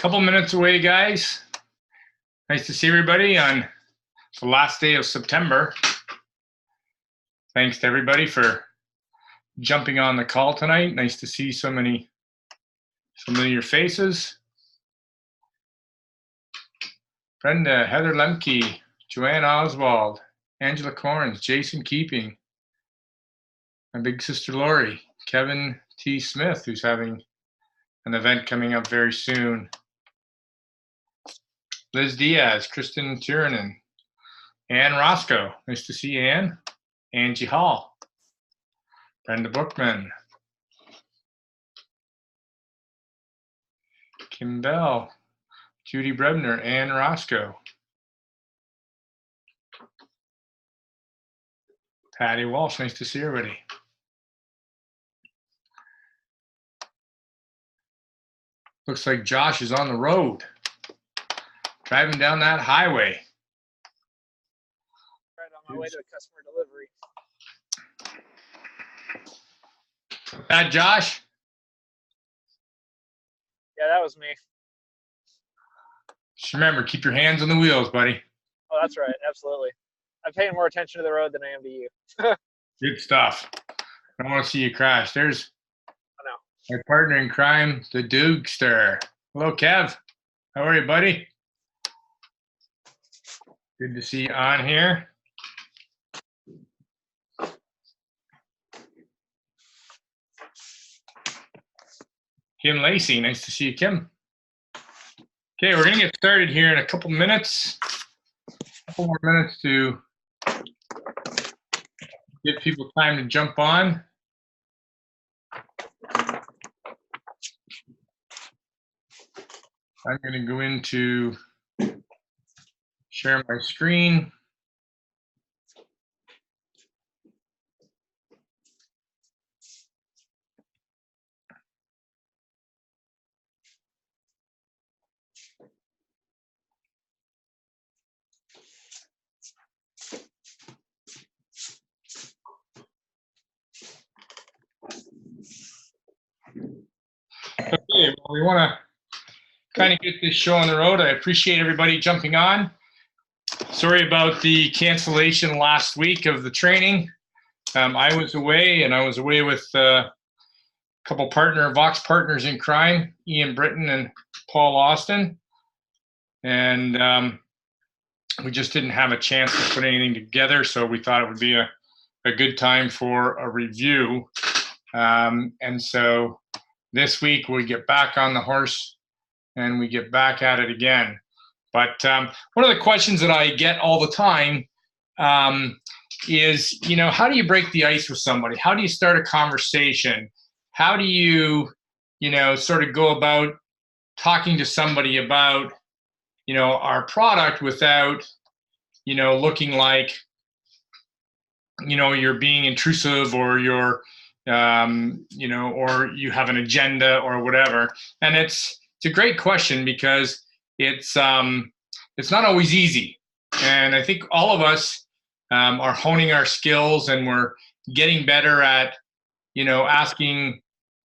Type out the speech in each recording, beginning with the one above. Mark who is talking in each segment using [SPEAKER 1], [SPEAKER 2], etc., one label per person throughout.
[SPEAKER 1] Couple minutes away, guys. Nice to see everybody on the last day of September. Thanks to everybody for jumping on the call tonight. Nice to see so many familiar faces. Brenda, Heather Lemke, Joanne Oswald, Angela Corns, Jason Keeping, my big sister Lori, Kevin T. Smith, who's having an event coming up very soon. Liz Diaz, Kristen Tiranen, Ann Roscoe. Nice to see you, Ann. Angie Hall, Brenda Bookman, Kim Bell, Judy Brebner, Ann Roscoe, Patty Walsh. Nice to see everybody. Looks like Josh is on the road, driving down that highway.
[SPEAKER 2] Right on my way to a customer delivery.
[SPEAKER 1] That Josh?
[SPEAKER 2] Yeah, that was me.
[SPEAKER 1] Just remember, keep your hands on the wheels, buddy.
[SPEAKER 2] Oh, that's right. Absolutely. I'm paying more attention to the road than I am to you.
[SPEAKER 1] Good stuff. I don't want to see you crash. There's
[SPEAKER 2] I know.
[SPEAKER 1] my partner in crime, the Doogster. Hello, Kev. How are you, buddy? Good to see you on here. Kim Lacey, nice to see you, Kim. Okay, we're gonna get started here in a couple minutes. A couple more minutes to give people time to jump on. I'm gonna go into share my screen. Okay, well, we want to kind of get this show on the road. I appreciate everybody jumping on. Sorry about the cancellation last week of the training. I was away, and I was away with a couple Vox partners in crime, Ian Britton and Paul Austin. And we just didn't have a chance to put anything together, so we thought it would be a good time for a review. And so this week we get back on the horse and we get back at it again. But one of the questions that I get all the time is, how do you break the ice with somebody? How do you start a conversation? How do you, sort of go about talking to somebody about, our product without, looking like, you're being intrusive or you're, or you have an agenda or whatever. And it's a great question because it's not always easy. And I think all of us are honing our skills and we're getting better at, asking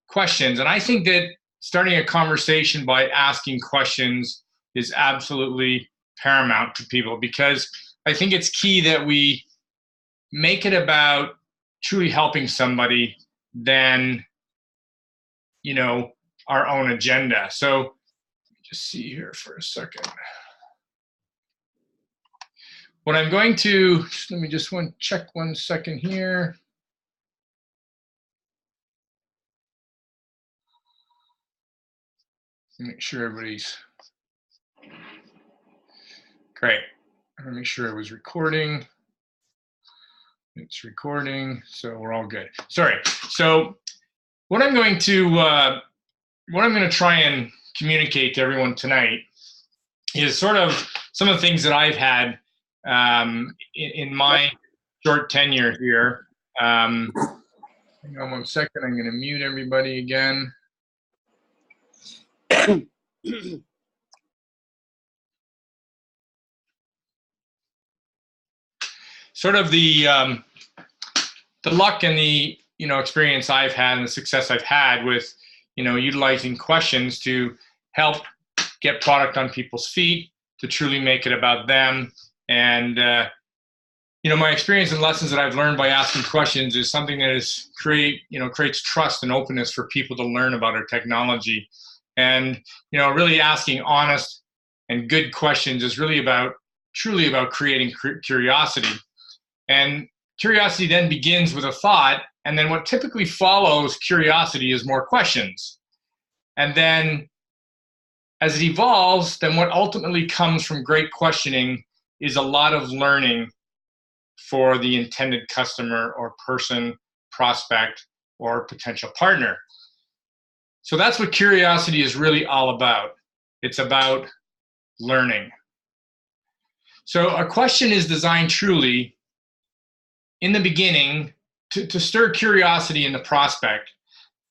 [SPEAKER 1] questions. And I think that starting a conversation by asking questions is absolutely paramount to people, because I think it's key that we make it about truly helping somebody than, our own agenda. So just see here for a second. What I'm going to, let me just check 1 second here. Make sure everybody's great. I'm gonna make sure it was recording. It's recording, so we're all good. Sorry. So what I'm going to try and communicate to everyone tonight is sort of some of the things that I've had in my short tenure here. Hang on 1 second. I'm going to mute everybody again. Sort of the luck and the experience I've had and the success I've had with utilizing questions to help get product on people's feet, to truly make it about them. And, my experience and lessons that I've learned by asking questions is something that creates trust and openness for people to learn about our technology. And, really asking honest and good questions is truly about creating curiosity. And curiosity then begins with a thought, and then what typically follows curiosity is more questions. And then as it evolves, then what ultimately comes from great questioning is a lot of learning for the intended customer or person, prospect, or potential partner. So that's what curiosity is really all about. It's about learning. So a question is designed truly in the beginning to stir curiosity in the prospect,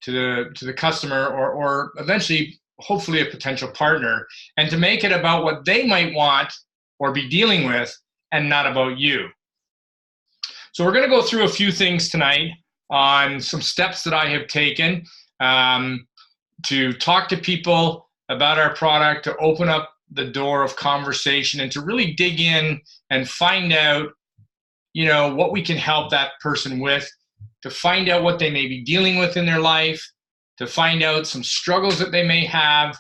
[SPEAKER 1] to the customer, or eventually, hopefully, a potential partner, and to make it about what they might want or be dealing with and not about you. So we're going to go through a few things tonight on some steps that I have taken to talk to people about our product, to open up the door of conversation, and to really dig in and find out, what we can help that person with, to find out what they may be dealing with in their life, to find out some struggles that they may have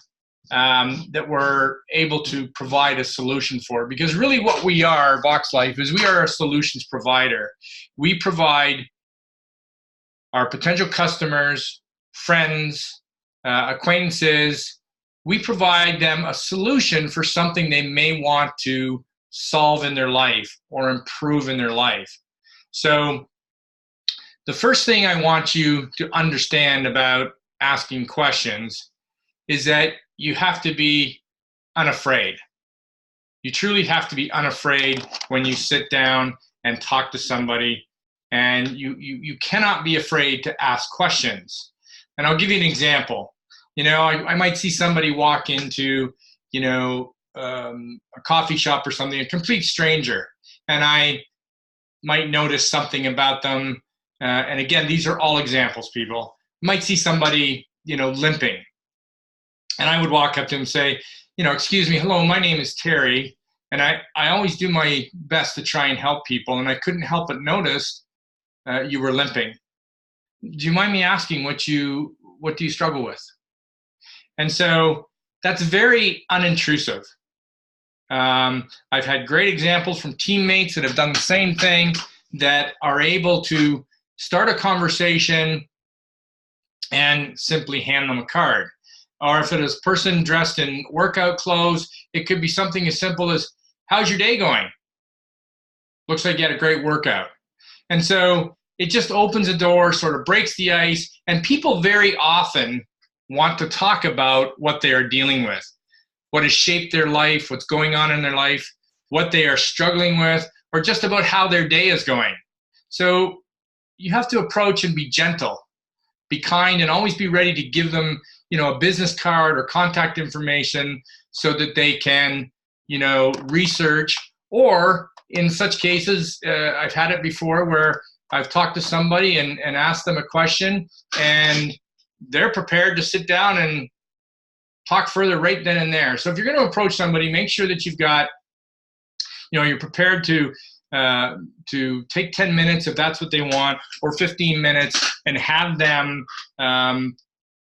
[SPEAKER 1] that we're able to provide a solution for. Because really what we are, VoxLife, is we are a solutions provider. We provide our potential customers, friends, acquaintances, we provide them a solution for something they may want to solve in their life or improve in their life. So the first thing I want you to understand about asking questions is that you have to be unafraid. You truly have to be unafraid when you sit down and talk to somebody, and you cannot be afraid to ask questions. And I'll give you an example. I might see somebody walk into, a coffee shop or something, a complete stranger, and I might notice something about them. And again, these are all examples, people. Might see somebody, limping. And I would walk up to him and say, excuse me, hello, my name is Terry. And I always do my best to try and help people. And I couldn't help but notice you were limping. Do you mind me asking what do you struggle with? And so that's very unintrusive. I've had great examples from teammates that have done the same thing, that are able to start a conversation and simply hand them a card. Or if it is a person dressed in workout clothes, it could be something as simple as, how's your day going? Looks like you had a great workout. And so it just opens a door, sort of breaks the ice, and people very often want to talk about what they are dealing with, what has shaped their life, what's going on in their life, what they are struggling with, or just about how their day is going. So you have to approach and be gentle, be kind, and always be ready to give them, a business card or contact information so that they can, research. Or in such cases, I've had it before where I've talked to somebody and asked them a question, and they're prepared to sit down and talk further right then and there. So if you're going to approach somebody, make sure that you've got, you're prepared to take 10 minutes if that's what they want, or 15 minutes, and have them,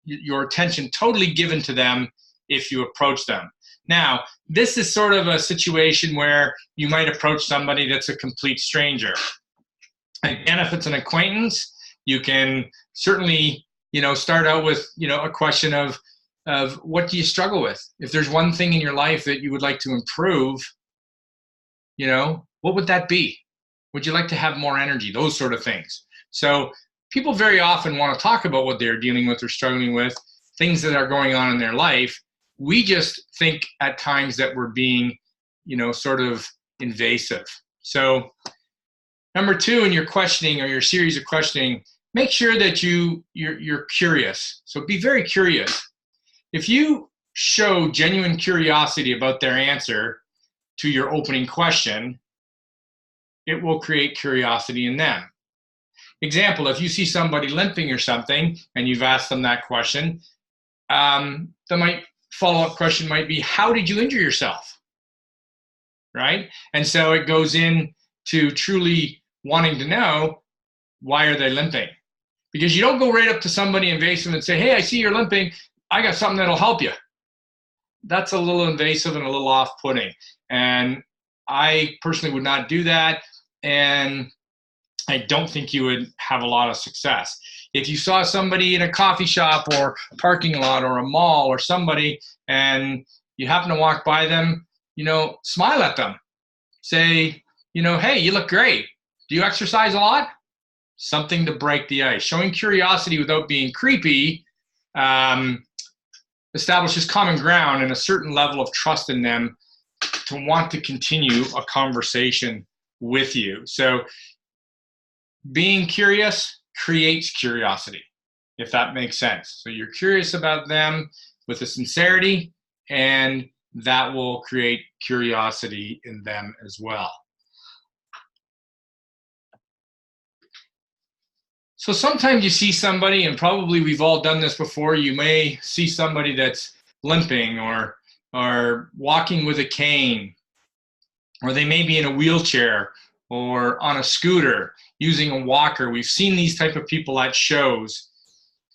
[SPEAKER 1] your attention totally given to them if you approach them. Now, this is sort of a situation where you might approach somebody that's a complete stranger. Again, if it's an acquaintance, you can certainly, start out with, a question of what do you struggle with? If there's one thing in your life that you would like to improve, what would that be? Would you like to have more energy? Those sort of things. So people very often want to talk about what they're dealing with or struggling with, things that are going on in their life. We just think at times that we're being, sort of invasive. So number 2 in your questioning or your series of questioning, make sure that you're curious. So be very curious. If you show genuine curiosity about their answer to your opening question, it will create curiosity in them. Example, if you see somebody limping or something and you've asked them that question, they might follow-up question might be, how did you injure yourself? Right? And so it goes in to truly wanting to know, why are they limping? Because you don't go right up to somebody invasive and say, hey, I see you're limping. I got something that'll help you. That's a little invasive and a little off-putting. And I personally would not do that. And I don't think you would have a lot of success. If you saw somebody in a coffee shop or a parking lot or a mall or somebody, and you happen to walk by them, smile at them. Say, hey, you look great. Do you exercise a lot? Something to break the ice. Showing curiosity without being creepy establishes common ground and a certain level of trust in them to want to continue a conversation with you. So being curious creates curiosity, if that makes sense. So you're curious about them with a sincerity, and that will create curiosity in them as well. So sometimes you see somebody, and probably we've all done this before, you may see somebody that's limping or walking with a cane, or they may be in a wheelchair or on a scooter using a walker. We've seen these type of people at shows,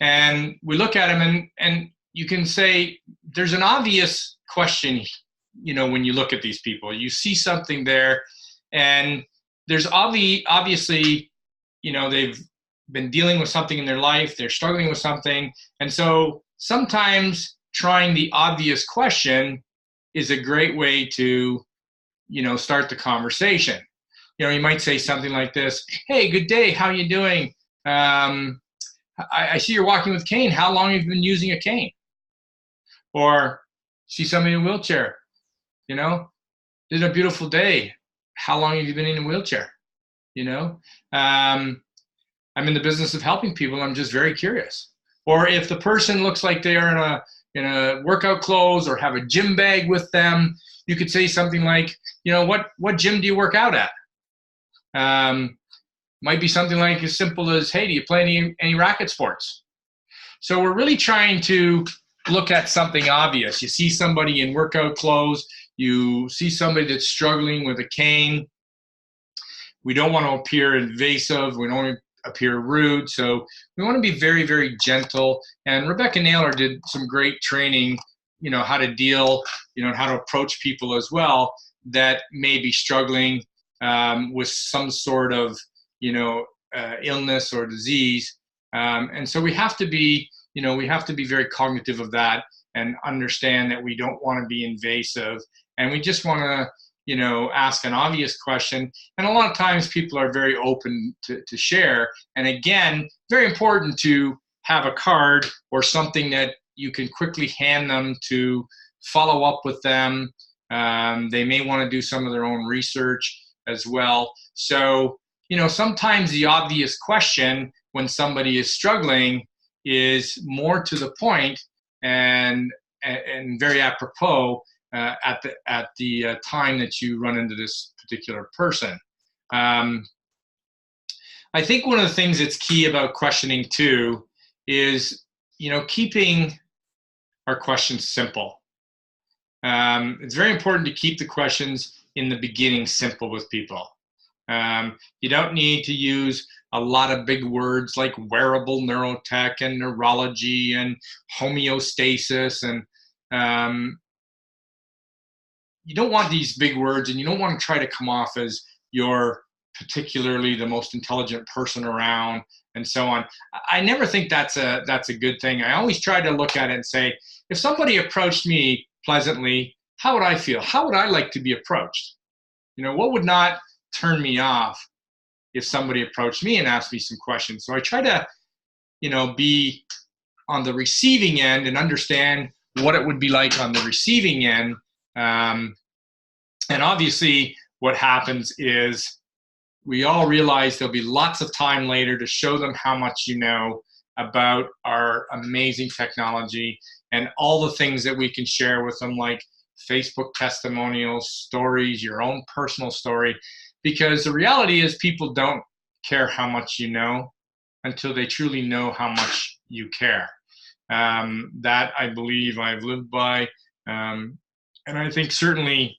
[SPEAKER 1] and we look at them and you can say there's an obvious question, when you look at these people. You see something there, and there's obviously, they've been dealing with something in their life, they're struggling with something, and so sometimes trying the obvious question is a great way to, start the conversation. You might say something like this: hey, good day, how you doing? I see you're walking with a cane. How long have you been using a cane? Or see somebody in a wheelchair. It's a beautiful day. How long have you been in a wheelchair? I'm in the business of helping people. I'm just very curious. Or if the person looks like they are in a workout clothes or have a gym bag with them, you could say something like, what gym do you work out at? Might be something like as simple as, hey, do you play any racket sports? So we're really trying to look at something obvious. You see somebody in workout clothes, you see somebody that's struggling with a cane. We don't want to appear invasive. We don't want to appear rude. So we want to be very, very gentle. And Rebecca Naylor did some great training, how to deal, and how to approach people as well that may be struggling with some sort of, illness or disease. And so we have to be, very cognitive of that and understand that we don't want to be invasive. And we just want to, ask an obvious question. And a lot of times people are very open to share. And again, very important to have a card or something that you can quickly hand them to follow up with them. They may want to do some of their own research as well. So, sometimes the obvious question when somebody is struggling is more to the point and very apropos at the time that you run into this particular person. I think one of the things that's key about questioning too is, keeping our questions simple. It's very important to keep the questions in the beginning simple with people. You don't need to use a lot of big words like wearable neurotech and neurology and homeostasis, and you don't want these big words, and you don't want to try to come off as you're particularly the most intelligent person around and so on. I never think that's a good thing. I always try to look at it and say, if somebody approached me pleasantly, how would I feel? How would I like to be approached? What would not turn me off if somebody approached me and asked me some questions? So I try to, be on the receiving end and understand what it would be like on the receiving end. And obviously what happens is we all realize there'll be lots of time later to show them how much you know about our amazing technology and all the things that we can share with them, like Facebook testimonials, stories, your own personal story. Because the reality is people don't care how much you know until they truly know how much you care. That I believe I've lived by. And I think certainly,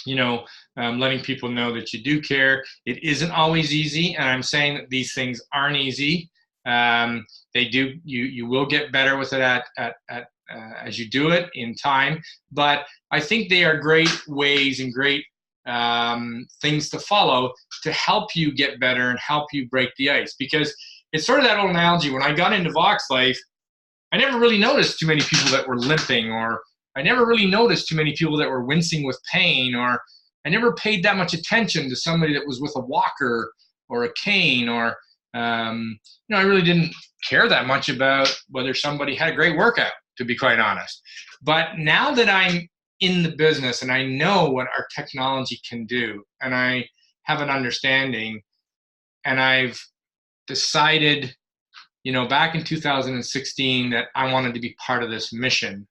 [SPEAKER 1] letting people know that you do care. It isn't always easy, and I'm saying that these things aren't easy. They do. You will get better with it as you do it in time. But I think they are great ways and great things to follow to help you get better and help you break the ice. Because it's sort of that old analogy. When I got into Vox Life, I never really noticed too many people that were limping, or I never really noticed too many people that were wincing with pain, or I never paid that much attention to somebody that was with a walker or a cane, or I really didn't care that much about whether somebody had a great workout, to be quite honest. But now that I'm in the business and I know what our technology can do, and I have an understanding, and I've decided, back in 2016 that I wanted to be part of this mission,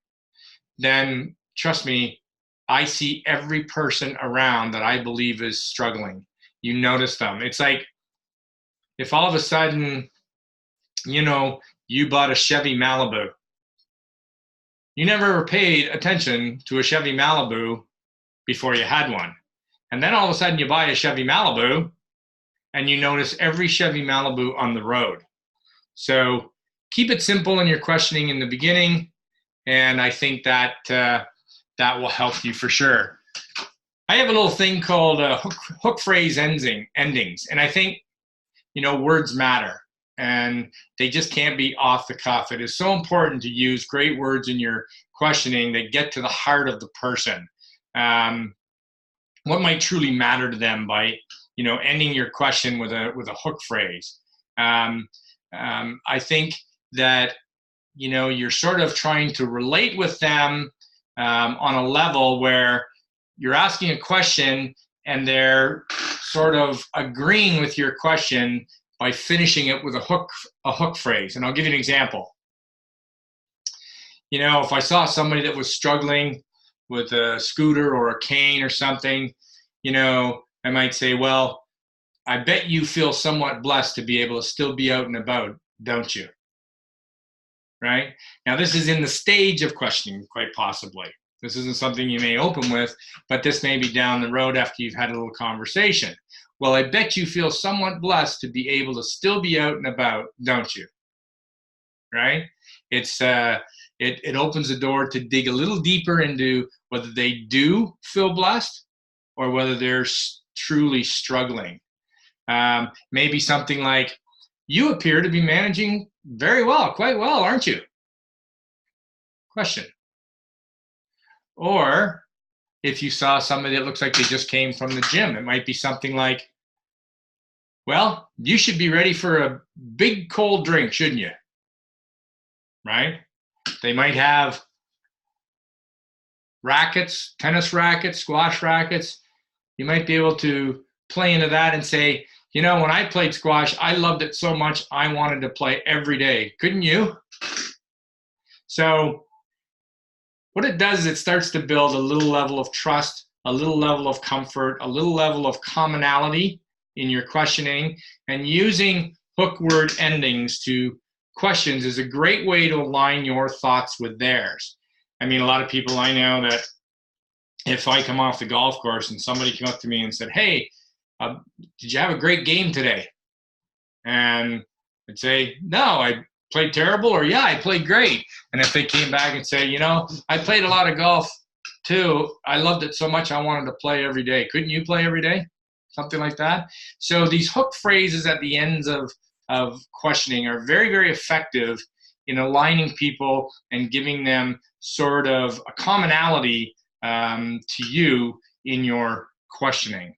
[SPEAKER 1] then trust me, I see every person around that I believe is struggling. You notice them. It's like if all of a sudden, you bought a Chevy Malibu. You never paid attention to a Chevy Malibu before you had one. And then all of a sudden you buy a Chevy Malibu and you notice every Chevy Malibu on the road. So keep it simple in your questioning in the beginning, and I think that that will help you for sure. I have a little thing called hook phrase endings, and I think words matter, and they just can't be off the cuff. It is so important to use great words in your questioning that get to the heart of the person. What might truly matter to them by ending your question with a hook phrase. I think that you're sort of trying to relate with them on a level where you're asking a question and they're sort of agreeing with your question by finishing it with a hook phrase. And I'll give you an example. If I saw somebody that was struggling with a scooter or a cane or something, I might say, well, I bet you feel somewhat blessed to be able to still be out and about, don't you? Right? Now, this is in the stage of questioning, quite possibly. This isn't something you may open with, but this may be down the road after you've had a little conversation. Well, I bet you feel somewhat blessed to be able to still be out and about, don't you? Right? It opens the door to dig a little deeper into whether they do feel blessed or whether they're truly struggling. Maybe something like, you appear to be managing very well, quite well, aren't you? Question. Or if you saw somebody that looks like they just came from the gym, it might be something like, well, you should be ready for a big cold drink, shouldn't you? Right? They might have rackets, tennis rackets, squash rackets. You might be able to play into that and say, when I played squash, I loved it so much, I wanted to play every day. Couldn't you? So what it does is it starts to build a little level of trust, a little level of comfort, a little level of commonality in your questioning. And using hook word endings to questions is a great way to align your thoughts with theirs. I mean, a lot of people I know that if I come off the golf course and somebody came up to me and said, hey, did you have a great game today? And I'd say, no, I played terrible, or yeah, I played great. And if they came back and say, I played a lot of golf too, I loved it so much I wanted to play every day. Couldn't you play every day? Something like that. So these hook phrases at the ends of questioning are very, very effective in aligning people and giving them sort of a commonality to you in your questioning.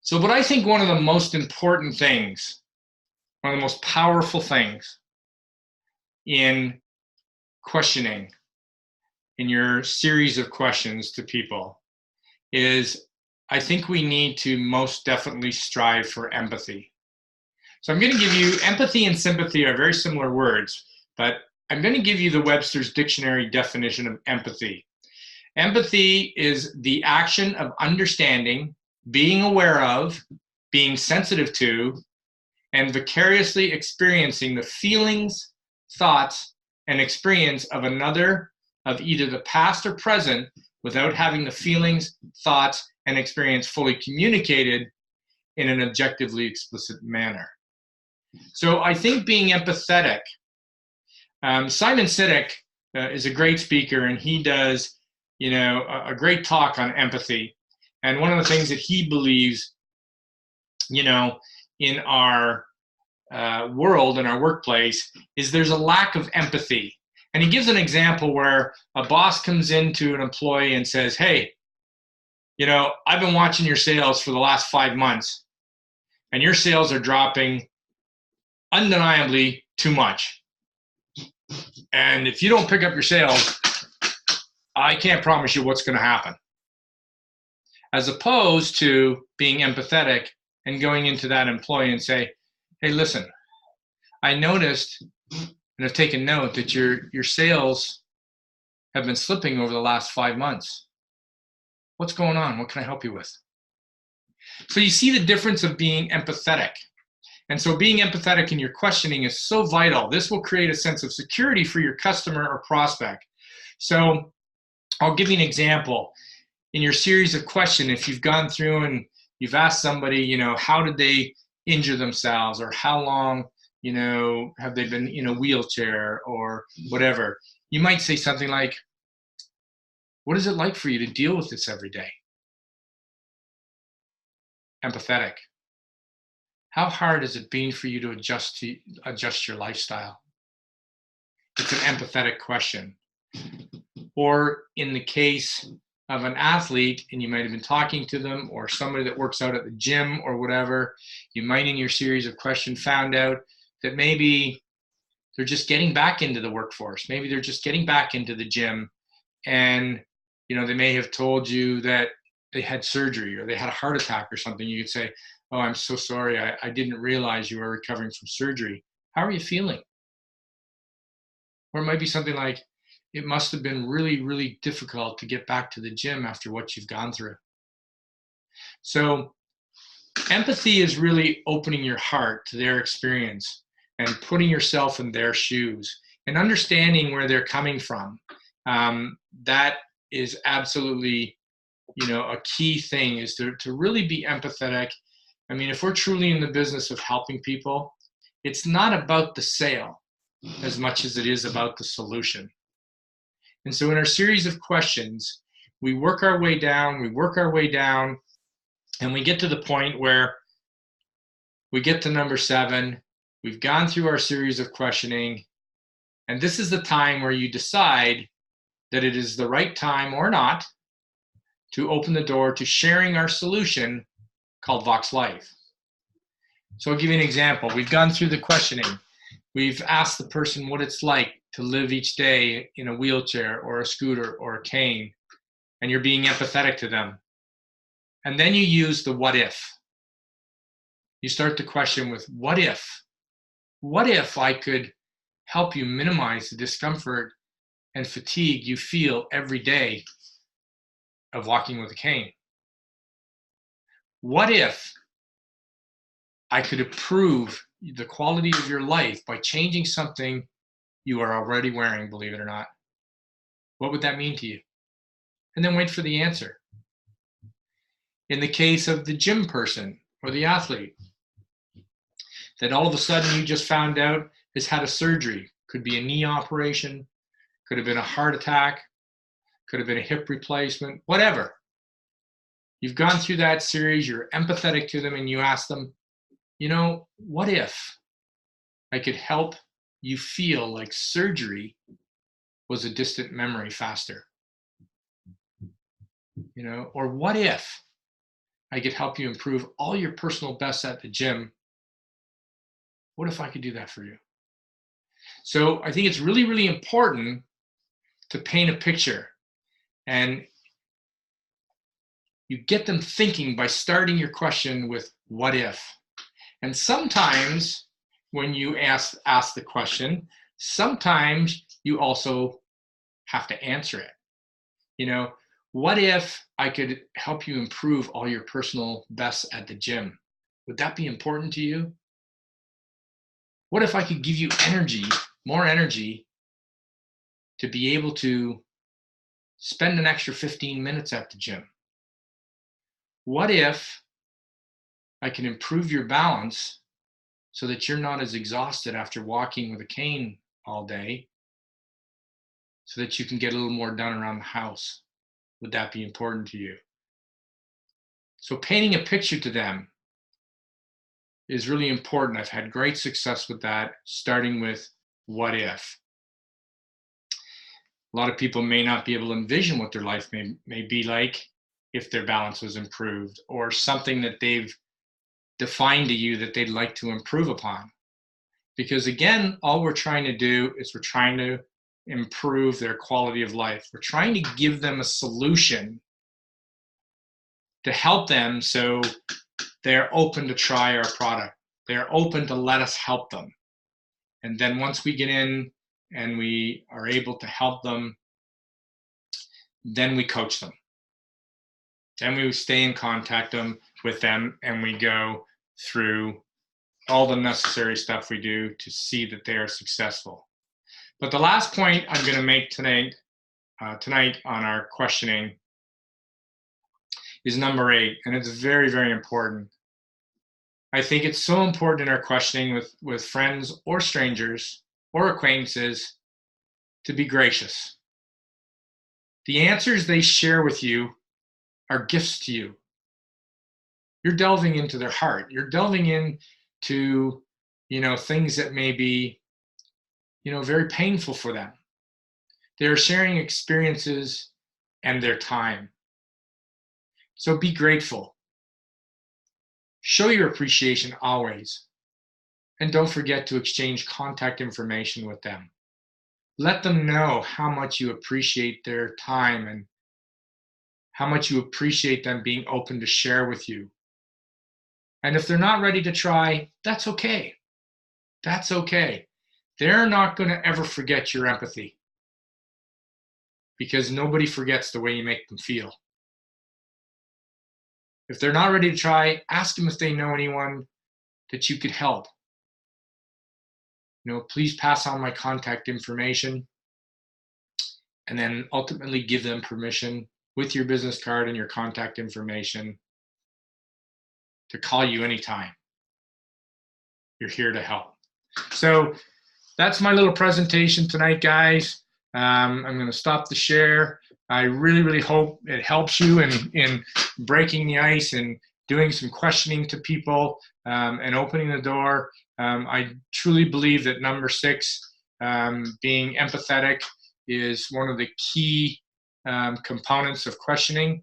[SPEAKER 1] So, but I think one of the most important things, one of the most powerful things in questioning, in your series of questions to people, is I think we need to most definitely strive for empathy. So I'm going to give you, empathy and sympathy are very similar words, but I'm going to give you the Webster's Dictionary definition of empathy. Empathy is the action of understanding, being aware of, being sensitive to, and vicariously experiencing the feelings, thoughts, and experience of another, of either the past or present, without having the feelings, thoughts, and experience fully communicated in an objectively explicit manner. So I think being empathetic, Simon Sinek is a great speaker, and he does, a great talk on empathy. And one of the things that he believes, in our world, in our workplace, is there's a lack of empathy. And he gives an example where a boss comes into an employee and says, hey, I've been watching your sales for the last 5 months, and your sales are dropping undeniably too much. And if you don't pick up your sales, I can't promise you what's going to happen. As opposed to being empathetic and going into that employee and say, hey, listen, I noticed and have taken note that your sales have been slipping over the last 5 months. What's going on? What can I help you with? So you see the difference of being empathetic. And so being empathetic in your questioning is so vital. This will create a sense of security for your customer or prospect. So I'll give you an example. In your series of questions, if you've gone through and you've asked somebody, how did they injure themselves, or how long, have they been in a wheelchair or whatever, you might say something like, what is it like for you to deal with this every day? Empathetic. How hard has it been for you to adjust your lifestyle? It's an empathetic question. Or in the case of an athlete, and you might have been talking to them, or somebody that works out at the gym or whatever, you might in your series of questions found out that maybe they're just getting back into the workforce. Maybe they're just getting back into the gym, and they may have told you that they had surgery or they had a heart attack or something. You could say, oh, I'm so sorry. I didn't realize you were recovering from surgery. How are you feeling? Or it might be something like, it must have been really, really difficult to get back to the gym after what you've gone through. So empathy is really opening your heart to their experience and putting yourself in their shoes and understanding where they're coming from. That is absolutely, a key thing, is to really be empathetic. I mean, if we're truly in the business of helping people, it's not about the sale as much as it is about the solution. And so in our series of questions, we work our way down, and we get to the point where we get to number 7. We've gone through our series of questioning, and this is the time where you decide that it is the right time or not to open the door to sharing our solution called Vox Life. So I'll give you an example. We've gone through the questioning. We've asked the person what it's like to live each day in a wheelchair or a scooter or a cane, and you're being empathetic to them. And then you use the what if. You start the question with, what if? What if I could help you minimize the discomfort and fatigue you feel every day of walking with a cane? What if I could improve the quality of your life by changing something you are already wearing, believe it or not? What would that mean to you? And then wait for the answer. In the case of the gym person or the athlete, that all of a sudden you just found out has had a surgery, could be a knee operation, could have been a heart attack, could have been a hip replacement, whatever. You've gone through that series, you're empathetic to them, and you ask them, what if I could help you feel like surgery was a distant memory faster? Or what if I could help you improve all your personal bests at the gym? What if I could do that for you? So I think it's really, really important to paint a picture, and you get them thinking by starting your question with what if. And sometimes when you ask the question, sometimes you also have to answer it. What if I could help you improve all your personal bests at the gym? Would that be important to you? What if I could give you energy more energy to be able to spend an extra 15 minutes at the gym? What if I can improve your balance so that you're not as exhausted after walking with a cane all day, so that you can get a little more done around the house? Would that be important to you? So painting a picture to them is really important. I've had great success with that, starting with what if. A lot of people may not be able to envision what their life may be like if their balance was improved, or something that they've defined to you that they'd like to improve upon. Because again, all we're trying to do is we're trying to improve their quality of life. We're trying to give them a solution to help them, so they're open to try our product. They're open to let us help them. And then once we get in and we are able to help them, then we coach them. Then we stay in contact with them, and we go through all the necessary stuff we do to see that they are successful. But the last point I'm going to make tonight on our questioning is number 8, and it's very, very important. I think it's so important in our questioning with friends or strangers or acquaintances to be gracious. The answers they share with you are gifts to you. You're delving into their heart. You're delving into, things that may be, very painful for them. They're sharing experiences and their time. So be grateful. Show your appreciation always. And don't forget to exchange contact information with them. Let them know how much you appreciate their time and how much you appreciate them being open to share with you. And if they're not ready to try, that's okay. That's okay. They're not going to ever forget your empathy, because nobody forgets the way you make them feel. If they're not ready to try, ask them if they know anyone that you could help. Please pass on my contact information, and then ultimately give them permission with your business card and your contact information to call you anytime. You're here to help. So that's my little presentation tonight, guys. I'm going to stop the share. I really, really hope it helps you in breaking the ice and doing some questioning to people, and opening the door. I truly believe that number 6, being empathetic, is one of the key components of questioning,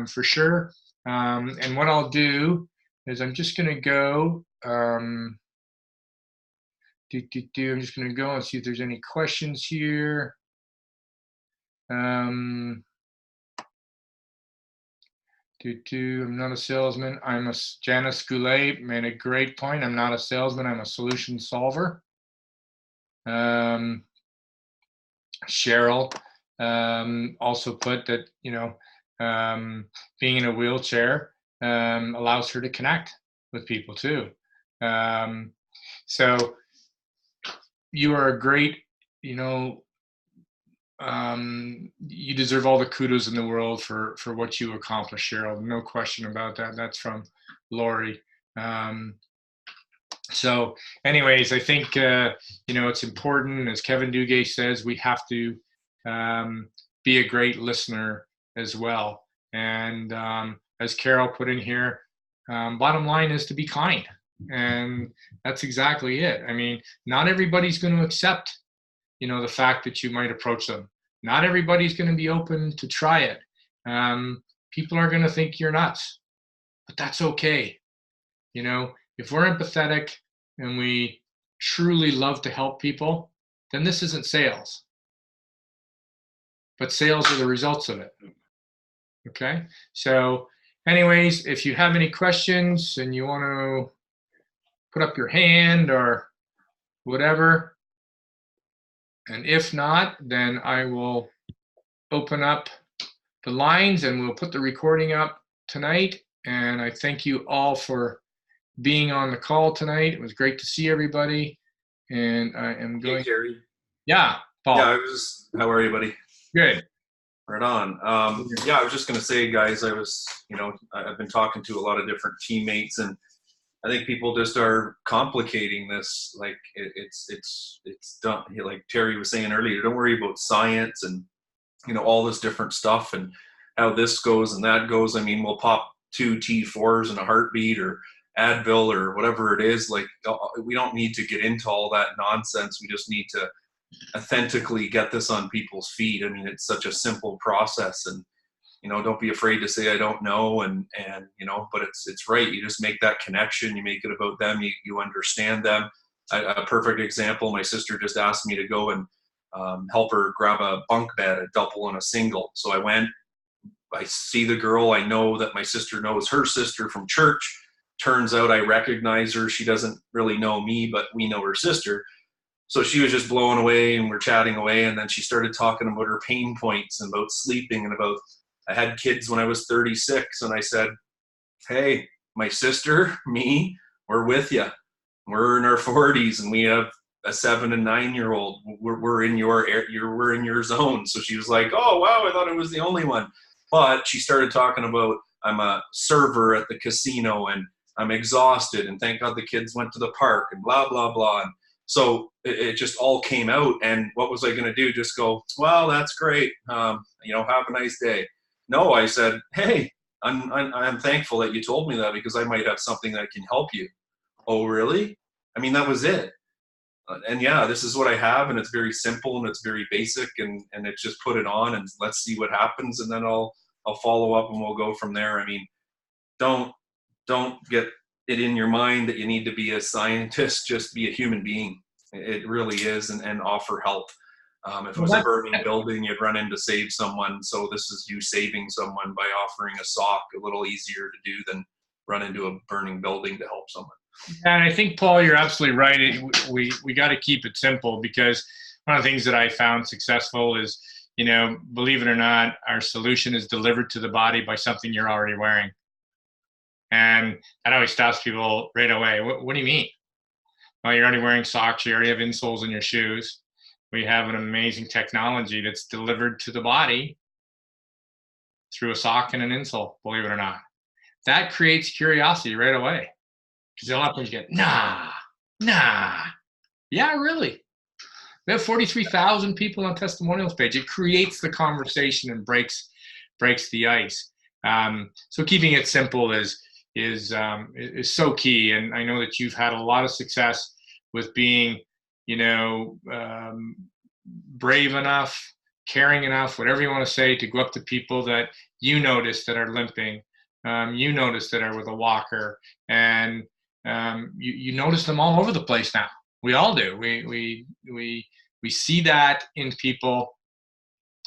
[SPEAKER 1] for sure. And what I'll do is I'm just going to go, I'm just going to go and see if there's any questions here. I'm not a salesman. Janice Goulet made a great point. I'm not a salesman. I'm a solution solver. Cheryl also put that, being in a wheelchair allows her to connect with people too. So you are a great, you deserve all the kudos in the world for what you accomplished, Cheryl. No question about that. That's from Lori. So anyways, I think, it's important, as Kevin Dugay says, we have to be a great listener as well. And as Carol put in here, bottom line is to be kind. And that's exactly it. I mean, not everybody's going to accept, the fact that you might approach them. Not everybody's going to be open to try it. People are going to think you're nuts, but that's okay. If we're empathetic and we truly love to help people, then this isn't sales. But sales are the results of it. Okay? So anyways, if you have any questions and you want to put up your hand or whatever, and if not, then I will open up the lines and we'll put the recording up tonight. And I thank you all for being on the call tonight. It was great to see everybody. And I am
[SPEAKER 3] Hey,
[SPEAKER 1] going.
[SPEAKER 3] Terry.
[SPEAKER 1] Yeah,
[SPEAKER 3] Yeah,
[SPEAKER 1] Paul.
[SPEAKER 3] how are you, buddy?
[SPEAKER 1] Good.
[SPEAKER 3] Right on. Yeah, I was just going to say, guys, I've been talking to a lot of different teammates, and I think people just are complicating this. Like it's done. Like Terry was saying earlier, don't worry about science and all this different stuff and how this goes and that goes. I mean, we'll pop 2 T4s in a heartbeat or Advil or whatever it is. Like we don't need to get into all that nonsense. We just need to authentically get this on people's feet. I mean, it's such a simple process, and don't be afraid to say I don't know, and but it's right. You just make that connection. You make it about them. You understand them. A perfect example. My sister just asked me to go and help her grab a bunk bed, a double and a single. So I went. I see the girl. I know that my sister knows her sister from church. Turns out I recognize her. She doesn't really know me, but we know her sister. So she was just blowing away, and we're chatting away, and then she started talking about her pain points and about sleeping and about I had kids when I was 36, and I said, hey, my sister, me, we're with you. We're in our 40s, and we have a 7 and 9-year-old. We're in we're in your zone. So she was like, oh wow, I thought I was the only one. But she started talking about I'm a server at the casino and I'm exhausted, and thank God the kids went to the park and blah blah blah. And so it just all came out. And what was I going to do? Just go, well, that's great. Have a nice day. No, I said, hey, I'm thankful that you told me that because I might have something that can help you. Oh, really? I mean, that was it. And yeah, this is what I have, and it's very simple and it's very basic, and it's just put it on and let's see what happens, and then I'll follow up and we'll go from there. I mean, don't get it in your mind that you need to be a scientist. Just be a human being. It really is, and offer help. If it was a burning building, you'd run in to save someone. So this is you saving someone by offering a sock. A little easier to do than run into a burning building to help someone.
[SPEAKER 1] And I think, Paul, you're absolutely right. We got to keep it simple, because one of the things that I found successful is, believe it or not, our solution is delivered to the body by something you're already wearing. And that always stops people right away. What do you mean? Well, you're already wearing socks. You already have insoles in your shoes. We have an amazing technology that's delivered to the body through a sock and an insole, believe it or not. That creates curiosity right away. Because a lot of times you get, nah. Yeah, really. We have 43,000 people on testimonials page. It creates the conversation and breaks the ice. So keeping it simple is so key. And I know that you've had a lot of success with being, brave enough, caring enough, whatever you want to say, to go up to people that you notice that are limping, you notice that are with a walker, and you notice them all over the place now. We all do. We see that in people,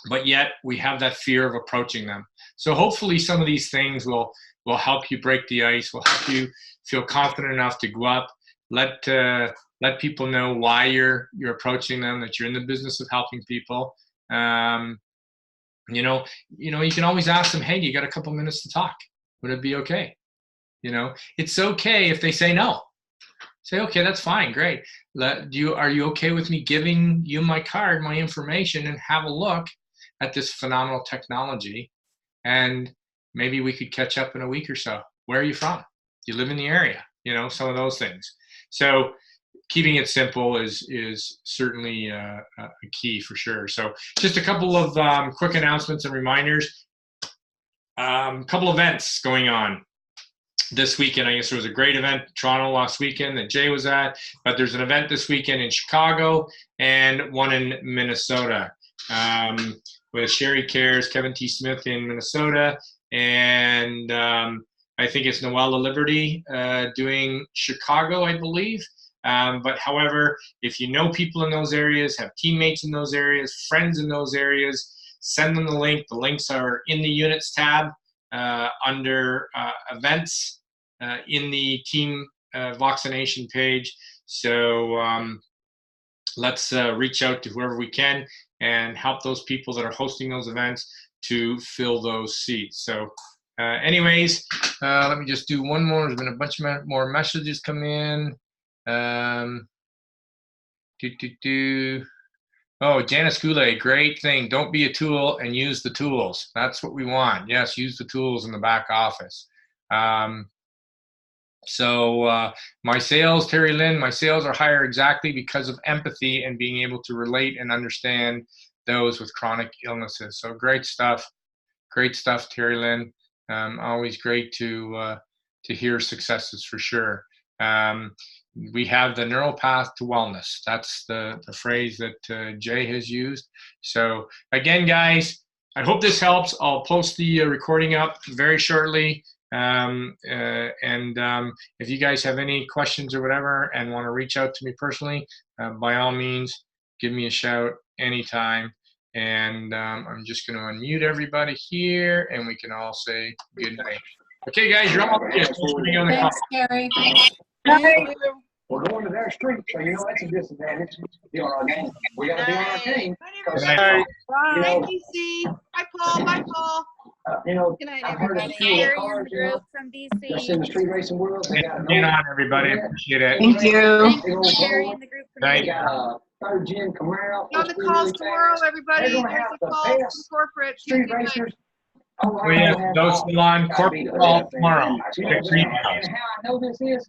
[SPEAKER 1] but yet we have that fear of approaching them. So hopefully some of these things will help you break the ice, will help you feel confident enough to go up, let people know why you're approaching them, that you're in the business of helping people. You can always ask them, hey, you got a couple minutes to talk? Would it be okay? It's okay if they say no. Say, okay, that's fine, great. Are you okay with me giving you my card, my information, and have a look at this phenomenal technology? And maybe we could catch up in a week or so. Where are you from? Do you live in the area? Some of those things. So keeping it simple is certainly a key for sure. So just a couple of quick announcements and reminders. Couple events going on this weekend. I guess there was a great event in Toronto last weekend that Jay was at, but there's an event this weekend in Chicago and one in Minnesota with Sherry Cares, Kevin T. Smith in Minnesota, and I think it's Noella Liberty doing Chicago, I believe. But however, if you know people in those areas, have teammates in those areas, friends in those areas, send them the link. The links are in the units tab under events in the team vaccination page. So let's reach out to whoever we can and help those people that are hosting those events to fill those seats. So anyways, let me just do one more. There's been a bunch more messages come in. Oh, Janice Goulet, great thing. Don't be a tool and use the tools. That's what we want. Yes, use the tools in the back office. My sales, Terry Lynn, my sales are higher exactly because of empathy and being able to relate and understand those with chronic illnesses. So great stuff, Terry Lynn. Always great to hear successes for sure. We have the neural path to wellness. That's the phrase that Jay has used. So again, guys, I hope this helps. I'll post the recording up very shortly. If you guys have any questions or whatever and want to reach out to me personally, by all means, give me a shout anytime. And I'm just going to unmute everybody here and we can all say good night. Okay, guys, you're all good.
[SPEAKER 4] Thanks, Gary.
[SPEAKER 5] We're going to their street, so you know that's a disadvantage. We got to be on our team.
[SPEAKER 1] Good night.
[SPEAKER 6] Bye, DC. Bye, Paul. Bye, Paul.
[SPEAKER 4] Good night,
[SPEAKER 5] I've heard a
[SPEAKER 4] everybody.
[SPEAKER 5] few of the
[SPEAKER 4] Gary in
[SPEAKER 5] cars,
[SPEAKER 4] the
[SPEAKER 5] you know,
[SPEAKER 4] group from
[SPEAKER 5] just in the
[SPEAKER 4] DC.
[SPEAKER 5] street racing world. They got
[SPEAKER 1] Being on, everybody. I appreciate it.
[SPEAKER 7] Thank you.
[SPEAKER 4] Thank you, Gary in the group from
[SPEAKER 1] Night.
[SPEAKER 5] They got a third gen Camaro.
[SPEAKER 6] Be on the calls tomorrow, everybody.
[SPEAKER 5] They're gonna
[SPEAKER 6] There's
[SPEAKER 5] have
[SPEAKER 6] a
[SPEAKER 5] the
[SPEAKER 6] call from
[SPEAKER 5] best
[SPEAKER 6] corporate.
[SPEAKER 5] Street
[SPEAKER 6] Good night.
[SPEAKER 5] racers.
[SPEAKER 1] We have those still on corporate call tomorrow. Check your emails.
[SPEAKER 5] And how I know this is,